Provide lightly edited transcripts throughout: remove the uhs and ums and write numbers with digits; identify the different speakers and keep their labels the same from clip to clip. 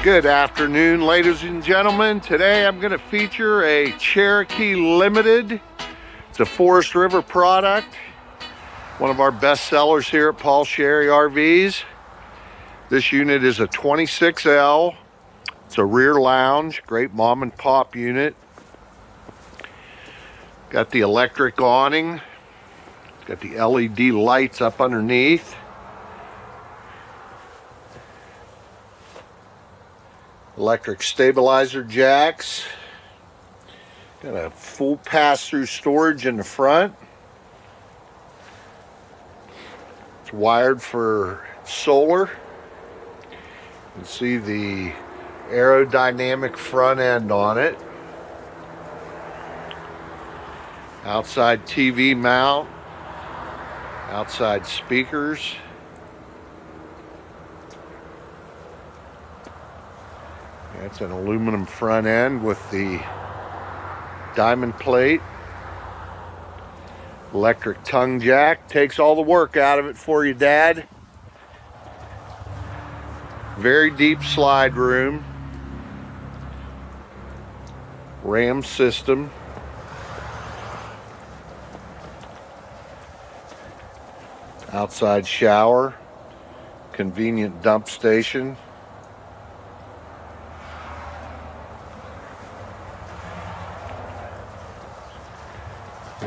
Speaker 1: Good afternoon, ladies and gentlemen. Today I'm going to feature a Cherokee Limited. It's a Forest River product. One of our best sellers here at Paul Sherry RVs. This unit is a 26L. It's a rear lounge, great mom and pop unit. Got the electric awning. Got the LED lights up underneath. Electric stabilizer jacks. Got a full pass-through storage in the front. It's wired for solar. You can see the aerodynamic front end on it. Outside TV mount. Outside speakers. That's an aluminum front end with the diamond plate. Electric tongue jack. Takes all the work out of it for you, Dad. Very deep slide room. RAM system. Outside shower. Convenient dump station.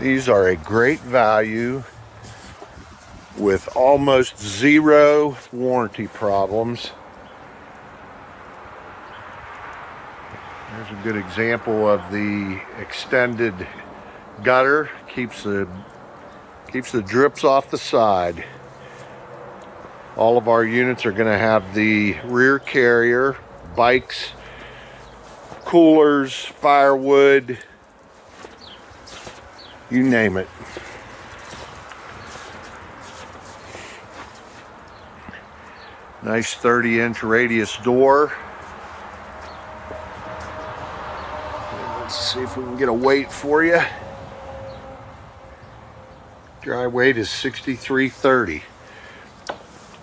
Speaker 1: These are a great value with almost zero warranty problems. There's a good example of the extended gutter. Keeps the drips off the side. All of our units are going to have the rear carrier, bikes, coolers, firewood, you name it. Nice 30-inch radius door. Let's see if we can get a weight for you. Dry weight is 6330.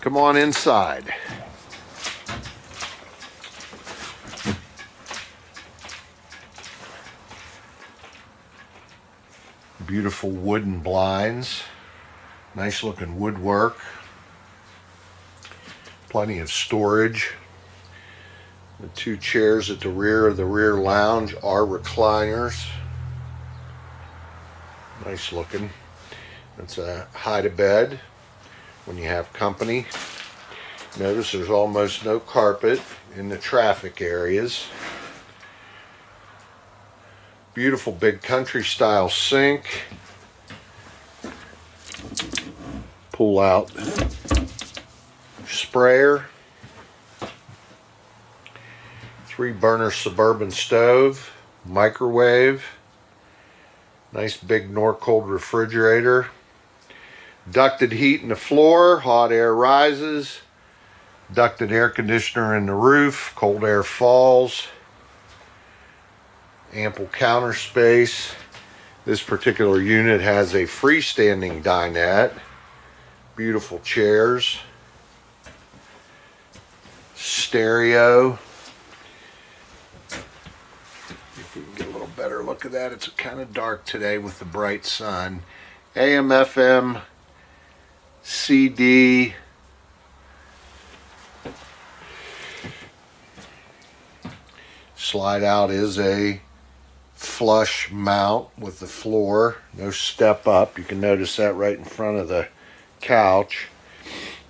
Speaker 1: Come on inside. Beautiful wooden blinds, nice looking woodwork, plenty of storage. The two chairs at the rear of the rear lounge are recliners. Nice looking. It's a hide-a-bed when you have company. Notice there's almost no carpet in the traffic areas. Beautiful big country style sink. Pull out sprayer. 3-burner Suburban stove. Microwave. Nice big Norcold refrigerator. Ducted heat in the floor. Hot air rises. Ducted air conditioner in the roof. Cold air falls. Ample counter space. This particular unit has a freestanding dinette. Beautiful chairs. Stereo. If we can get a little better look at that. It's kind of dark today with the bright sun. AM, FM, CD. Slide out is a flush mount with the floor, no step up. You can notice that right in front of the couch.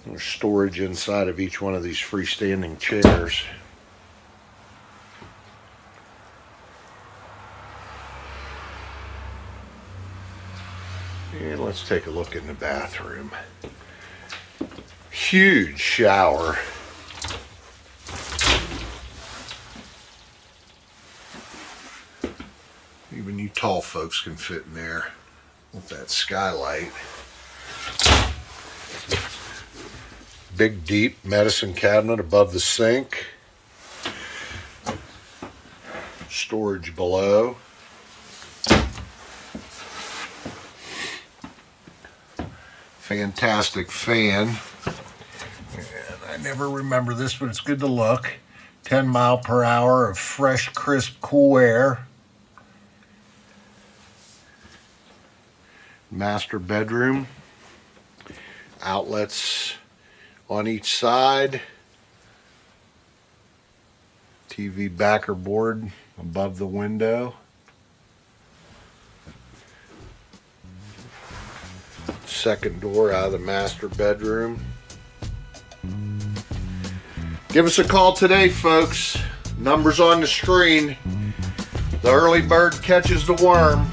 Speaker 1: There's storage inside of each one of these freestanding chairs. And let's take a look in the bathroom. Huge shower. Even you tall folks can fit in there with that skylight. Big deep medicine cabinet above the sink. Storage below. Fantastic fan. And I never remember this, but it's good to look. 10 mile per hour of fresh, crisp, cool air. Master bedroom. Outlets on each side. TV backer board above the window. Second door out of the master bedroom. Give us a call today, folks. Numbers on the screen. The early bird catches the worm.